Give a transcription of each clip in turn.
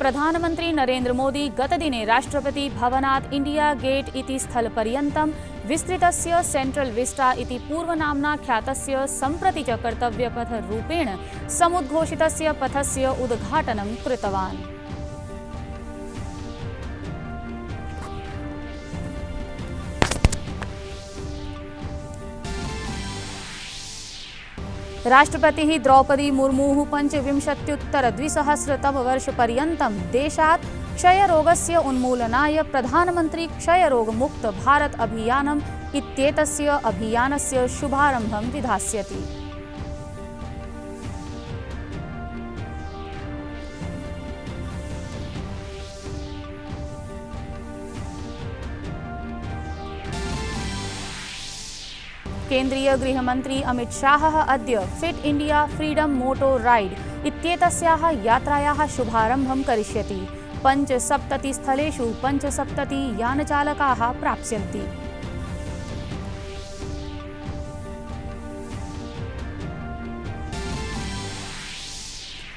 प्रधानमंत्री नरेंद्र मोदी गतदिने राष्ट्रपति भवनात् इंडिया गेट इति स्थलपर्यन्तं विस्तृतस्य सेंट्रल विस्टा इति पूर्वनाम्ना ख्यातस्य सम्प्रति च कर्तव्यपथरूपेण समुद्घोषितस्य पथस्य उद्घाटनं कृतवान्। राष्ट्रपतिः द्रौपदी मुर्मुः 25-द्विसहस्रतमवर्षपर्यन्तं देशात् क्षयरोगस्य उन्मूलनाय प्रधानमन्त्री क्षयरोगमुक्त भारत अभियानम् इत्येतस्य अभियानस्य शुभारम्भं विधास्यति। केन्द्रीय गृहमन्त्री अमित शाहः अद्य फिट इंडिया फ्रीडम मोटो राइड इत्येतस्याः यात्रायाः शुभारम्भं करिष्यति। 75 स्थलेषु 75 यानचालकाः प्राप्स्यन्ति।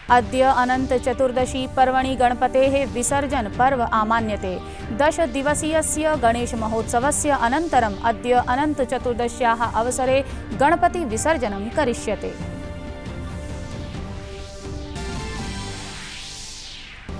अद्य अनंत चतुर्दशी पर्वणि गणपतेः विसर्जन पर्व आमान्यते। 10 दिवसीयस्य गणेश महोत्सवस्य अनन्तरम् अद्य अनंत चतुर्दश्याः अवसरे गणपति विसर्जनं करिष्यते।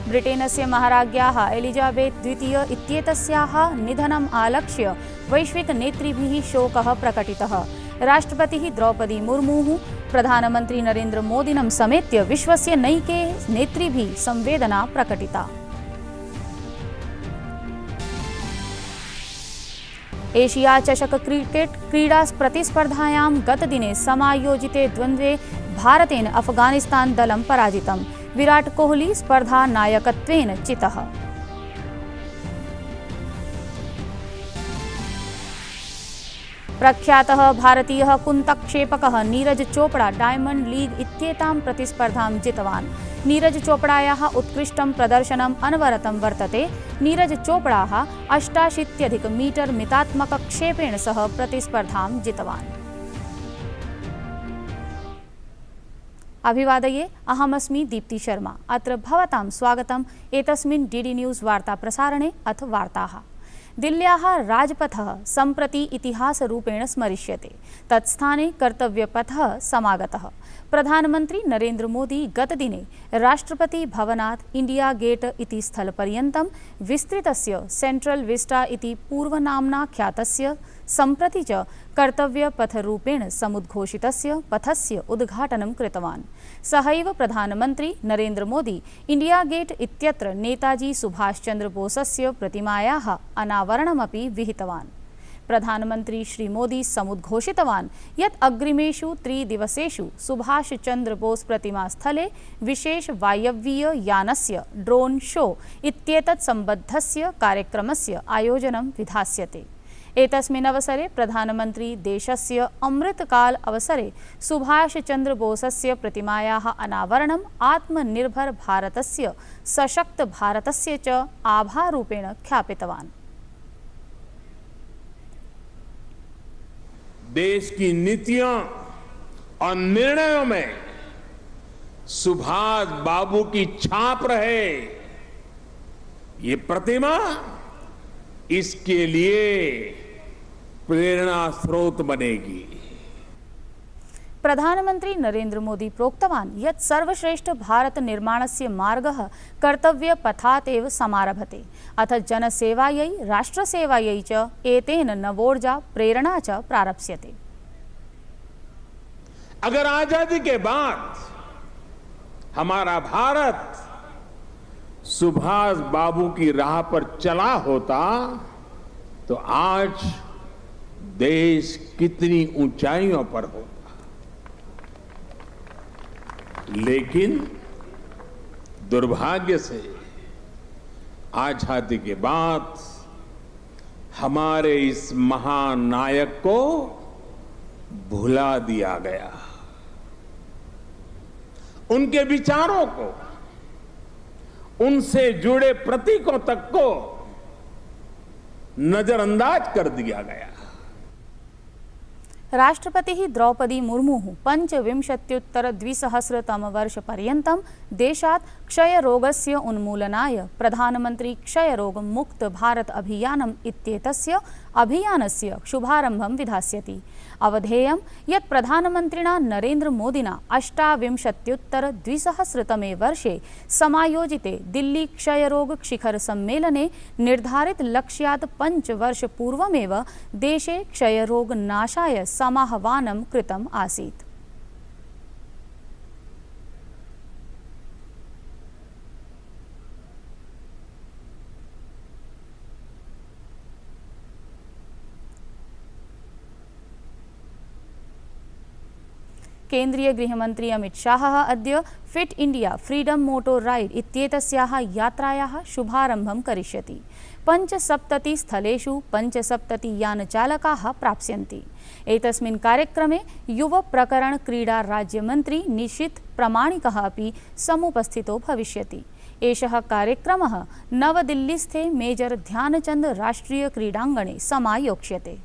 ब्रिटेनस्य महाराज्ञ्याः एलिजाबेथ द्वितीय इत्येतस्याः निधनम् आलक्ष्य वैश्विक नेतृभिः शोकः प्रकटितः। राष्ट्रपतिः द्रौपदी मुर्मुः प्रधानमन्त्री नरेंद्र मोदिनं समेत्य विश्वस्य नैके नेतृभिः संवेदना प्रकटिता। एशिया चषक क्रिकेट क्रीडा प्रतिस्पर्धायां गतदिने समायोजिते द्वन्द्वे भारतेन अफगानिस्तान दलं पराजितम्। विराट कोहली स्पर्धा नायकत्वेन चितः। प्रख्यातः भारतीयः कुन्तक्षेपकः नीरज चोपड़ा डायमंड लीग इत्येतां प्रतिस्पर्धां जितवान्। नीरज चोपड़ायाः उत्कृष्टं प्रदर्शनम् अनवरतं वर्तते। नीरज चोपड़ाः 88 मीटर मितात्मकक्षेपेण सह प्रतिस्पर्धां जितवान्। अभिवादये, अहमस्मि दीप्ति शर्मा। अत्र भवतां स्वागतम् एतस्मिन् डीडी न्यूज़ वार्ता प्रसारणे। अथ वार्ताः। दिल्ल्याः राजपथः सम्प्रति इतिहासरूपेण स्मरिष्यते। तत्स्थाने कर्तव्यपथः समागतः। प्रधानमन्त्री नरेंद्र मोदी गतदिने राष्ट्रपति भवनात् इंडिया गेट इति स्थलपर्यन्तं विस्तृतस्य सेंट्रल विस्टा इति पूर्वनाम्ना ख्यातस्य सम्प्रति च कर्तव्यपथरूपेण समुद्घोषितस्य पथस्य उद्घाटनं कृतवान्। सहैव प्रधानमन्त्री नरेंद्र मोदी इंडिया गेट इत्यत्र नेताजी सुभाष चंद्र बोसस्य प्रतिमायाः अनावरणमपि विहितवान्। प्रधानमन्त्री श्री मोदी समुद्घोषितवान् यत् अग्रिमेषु 3 दिवसेषु सुभाष चंद्र बोस प्रतिमास्थले विशेष वायव्यीय यानस्य ड्रोन शो इत्येतत् सम्बद्धस्य कार्यक्रमस्य आयोजनं विधास्यते। एतस्मिन् अवसरे प्रधानमन्त्री देशस्य अमृतकाल अवसरे सुभाष चंद्र बोसस्य प्रतिमायाः अनावरणम् आत्मनिर्भर भारतस्य सशक्त भारतस्य च आभारूपेण ख्यापितवान्। देश की नीतियों और निर्णयों में सुभाष बाबू की छाप रहे, ये प्रतिमा इसके लिए प्रेरणा स्रोत बनेगी। प्रधानमन्त्री नरेंद्र मोदी प्रोक्तवान् यत् सर्वश्रेष्ठ भारत निर्माणस्य मार्गः कर्तव्यपथात् एव समारभते। अथ जनसेवायै राष्ट्रसेवायै च एतेन नवोर्जा प्रेरणा च प्रारप्स्यते। अगर आजादी के बाद हमारा भारत सुभाष बाबू की राह पर चला होता तो आज देश कितनी ऊंचाइयों पर होता। लेकिन दुर्भाग्य से आजादी के बाद हमारे इस महान नायक को भुला दिया गया। उनके विचारों को, उनसे जुड़े प्रतीकों तक को नजरअंदाज कर दिया गया। राष्ट्रपतिः द्रौपदी मुर्मुः 25-द्विसहस्रतमवर्षपर्यन्तं देशात् क्षयरोगस्य उन्मूलनाय प्रधानमन्त्री क्षयरोगमुक्त भारत अभियानम् इत्येतस्य अभियानस्य शुभारम्भं विधास्यति। अवधेयं यत् प्रधानमन्त्रिणा नरेन्द्रमोदिना 28-द्विसहस्रतमे वर्षे समायोजिते दिल्ली क्षयरोग शिखर सम्मेलने निर्धारित लक्ष्यात् 5 वर्षपूर्वमेव देशे क्षयरोगनाशाय समाह्वानं कृतम् आसीत्। केन्द्रीय गृहमन्त्री अमित शाहः अद्य फिट इंडिया फ्रीडम मोटो राइड इत्येतस्याः यात्रायाः शुभारम्भं करिष्यति। 75 स्थलेषु 75 यानचालकाः प्राप्स्यन्ति। एतस्मिन् कार्यक्रमे युव प्रकरण क्रीडा राज्यमन्त्री निशित प्रमाणिकः अपि समुपस्थितो भविष्यति। एषः कार्यक्रमः नवदिल्लीस्थे मेजर ध्यानचंद राष्ट्रिय क्रीडाङ्गणे समायोक्ष्यते।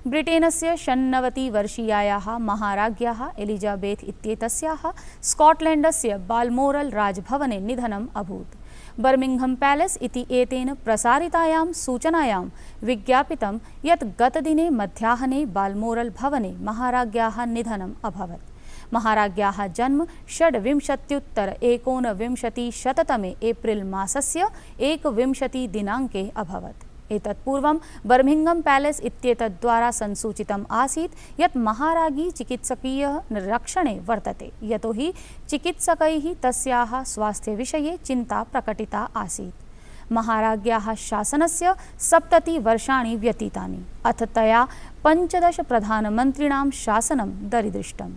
ब्रिटेनस्य 96-वर्षीयायाः महाराज्ञ्याः एलिजाबेथ इत्येतस्याः स्कॉटलैण्डस्य बाल्मोरल राजभवने निधनम् अभूत्। बर्मिंघम पैलेस इति एतेन प्रसारितायां सूचनायां विज्ञापितं यत् गतदिने मध्याह्ने बाल्मोरल भवने महाराज्ञ्याः निधनम् अभवत्। महाराज्ञ्याः जन्म 26-1929 एप्रिल मासस्य 21 दिनाङ्के अभवत्। एतत्पूर्वं बर्मिंघम पैलेस इत्येतद्द्वारा संसूचितम् आसीत् यत् महाराज्ञी चिकित्सकीय रक्षणे वर्तते, यतोहि चिकित्सकैः तस्याः स्वास्थ्यविषये चिन्ता प्रकटिता आसीत्। महाराज्ञ्याः शासनस्य 70 वर्षाणि व्यतीतानि, अथ तया 15 प्रधानमन्त्रिणां शासनं दरीदृष्टम्।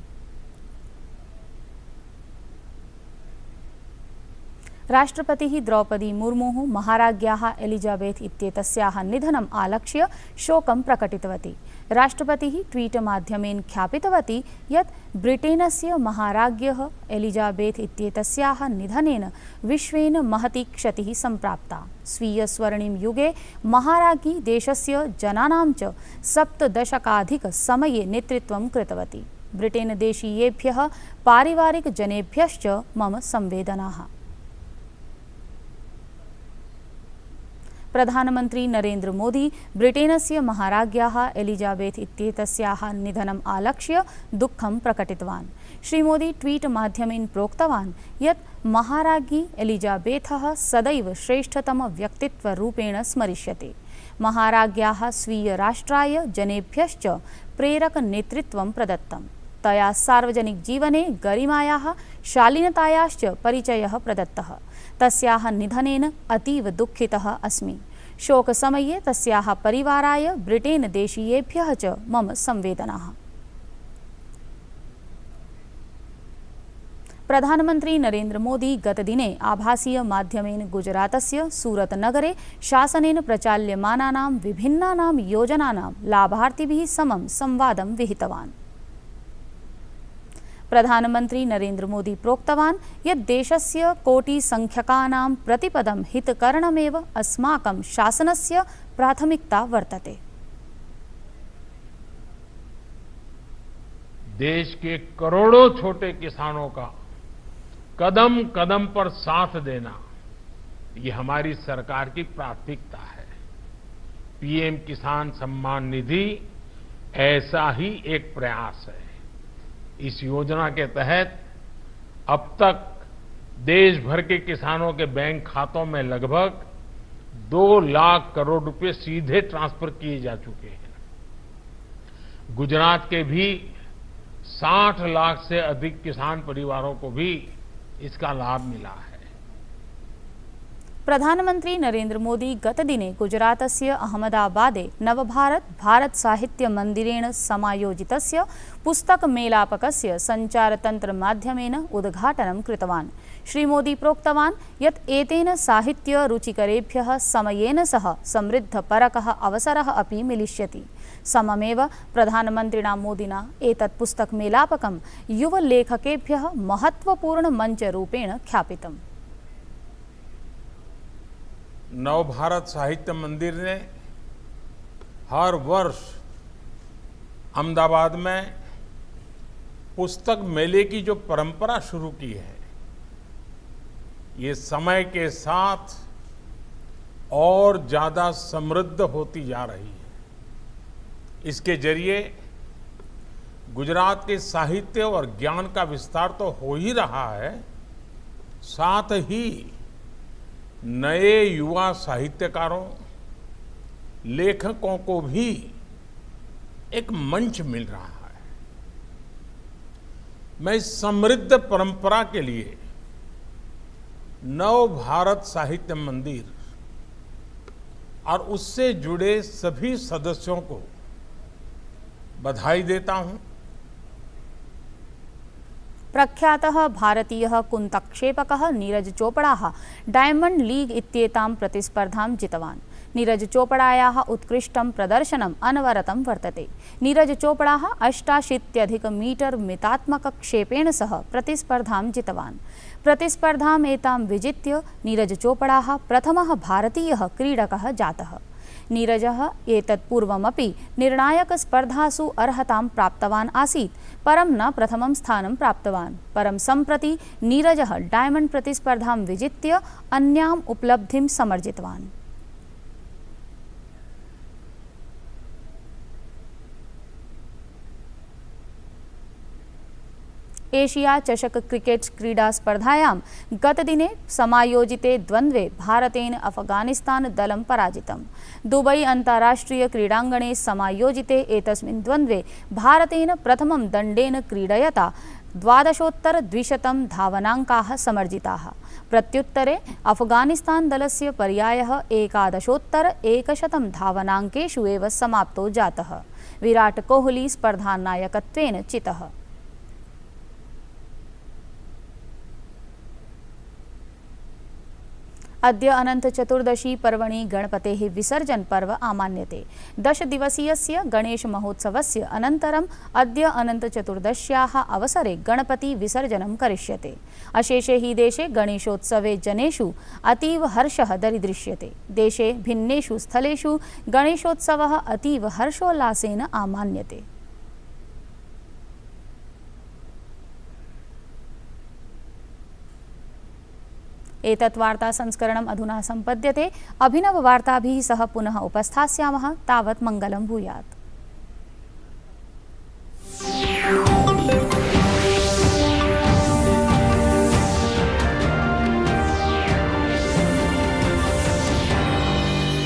राष्ट्रपतिः द्रौपदी मुर्मुः महाराज्ञ्याः एलिजाबेथ इत्येतस्याः निधनम् आलक्ष्य शोकं प्रकटितवती। राष्ट्रपतिः ट्वीट माध्यमेन ख्यापितवती यत् ब्रिटेनस्य महाराज्ञः एलिजाबेथ इत्येतस्याः निधनेन विश्वेन महती क्षतिः सम्प्राप्ता। स्वीय स्वर्णिम युगे महाराज्ञी देशस्य जनानां च 7 दशकाधिक समये नेतृत्वं कृतवती। ब्रिटेन देशीयेभ्यः पारिवारिक जनेभ्यश्च मम संवेदनाः। प्रधानमंत्री नरेन्द्र मोदी ब्रिटेनस्य महाराज्ञ्याः एलिजाबेथ इत्येतस्याः निधनम् आलक्ष्य दुःखं प्रकटितवान्। श्रीमोदी ट्वीट माध्यमेन प्रोक्तवान् यत् महाराज्ञी एलिजाबेथः सदैव श्रेष्ठतम व्यक्तित्वरूपेण स्मरिष्यते। महाराज्ञ्याः स्वीय राष्ट्राय जनेभ्यश्च प्रेरक नेतृत्वं प्रदत्तम्। तया सार्वजनिक जीवने गरिमायाः शालीनतायाश्च परिचयः प्रदत्तः। तस्याः निधनेन अतीव दुःखितः अस्मि। शोकसमये तस्याः परिवाराय ब्रिटेन देशीयेभ्यः च मम संवेदनाः। प्रधानमंत्री नरेन्द्र मोदी गतदिने आभासीय माध्यमेन गुजरातस्य सूरत नगरे शासनेन प्रचाल्यमानानां विभिन्नानां योजनानां लाभार्थिभिः समं संवादं विहितवान्। प्रधानमंत्री नरेन्द्र मोदी प्रोक्तवान् यत् देशस्य कोटिसंख्यकानां प्रतिपदं हितकरणमेव अस्माकं शासनस्य प्राथमिकता वर्तते। देश के करोड़ों छोटे किसानों का कदम कदम पर साथ देना, ये हमारी सरकार की प्राथमिकता है। पीएम किसान सम्मान निधि ऐसा ही एक प्रयास है। इस योजना के तहत अब तक देश भर के किसानों के बैंक खातों में लगभग 2 लाख करोड़ रुपए सीधे ट्रांसफर किए जा चुके हैं। गुजरात के भी 60 लाख से अधिक किसान परिवारों को भी इसका लाभ मिला है। प्रधानमंत्री नरेन्द्र मोदी गतदिने गुजरातस्य अहमदाबादे नवभारत भारत साहित्य मंदिरेण समायोजितस्य पुस्तकमेलापकस्य संचारतन्त्रमाध्यमेन उद्घाटनं कृतवान्। श्रीमोदी प्रोक्तवान् यत् एतेन साहित्य रुचिकरेभ्यः समयेन सह समृद्धपरकः अवसरः अपि मिलिष्यति। सममेव प्रधानमन्त्रिणा मोदिना एतत् पुस्तकमेलापकं युवलेखकेभ्यः महत्वपूर्णमञ्चरूपेण ख्यापितम्। नवभारत साहित्य मंदिर ने हर वर्ष अहमदाबाद में पुस्तक मेले की जो परंपरा शुरू की है, ये समय के साथ और ज्यादा समृद्ध होती जा रही है। इसके जरिए गुजरात के साहित्य और ज्ञान का विस्तार तो हो ही रहा है, साथ ही नए युवा साहित्यकारों, लेखकों को भी एक मंच मिल रहा है। मैं इस समृद्ध परंपरा के लिए नव भारत साहित्य मंदिर और उससे जुड़े सभी सदस्यों को बधाई देता हूं। प्रख्यातः भारतीयः कुन्तक्षेपकः नीरज चोपड़ा डायमंड लीग इत्येतां प्रतिस्पर्धां जितवान्। नीरज चोपड़ायाः उत्कृष्टं प्रदर्शनम् अनवरतं वर्तते। नीरज चोपड़ा 88 मीटर मितात्मकक्षेपेण सह प्रतिस्पर्धां जितवान्। प्रतिस्पर्धाम् एतां विजित्य नीरज चोपड़ा प्रथमः भारतीयः क्रीडकः जातः। नीरजः एतत्पूर्वमपि निर्णायकस्पर्धासु अर्हतां प्राप्तवान् आसीत्, परं न प्रथमं स्थानं प्राप्तवान्। परं सम्प्रति नीरजः डायमंड प्रतिस्पर्धां विजित्य अन्याम् उपलब्धिं समर्जितवान्। एशिया चषक क्रिकेट क्रीडा स्पर्धायां गतदिने समायोजिते द्वन्द्वे भारतेन अफगानिस्तान दलं पराजितम्। दुबई अन्ताराष्ट्रिय क्रीडाङ्गणे समायोजिते एतस्मिन् द्वन्द्वे भारतेन प्रथमं दण्डेन क्रीडयता 12,200 धावनाङ्काः समर्जिताः। प्रत्युत्तरे अफगानिस्तान दलस्य पर्यायः 11,100 धावनाङ्केषु एव समाप्तो जातः। विराट कोहली स्पर्धानायकत्वेन चितः। अद्य अनंत चतुर्दशी पर्वणि गणपतेः विसर्जन पर्व आमान्यते। 10 दिवसीयस्य गणेश महोत्सवस्य अनन्तरम् अद्य अनंत चतुर्दश्याः अवसरे गणपति विसर्जनं करिष्यते। अशेषे हि देशे गणेशोत्सवे जनेषु अतीव हर्षः दरीदृश्यते। देशे भिन्नेषु स्थलेषु गणेशोत्सवः अतीव हर्षोल्लासेन आमान्यते। एतत् वार्ता संस्करणम् अधुना सम्पद्यते। अभिनववार्ताभिः सह पुनः उपस्थास्यामः। तावत् मङ्गलं भूयात्।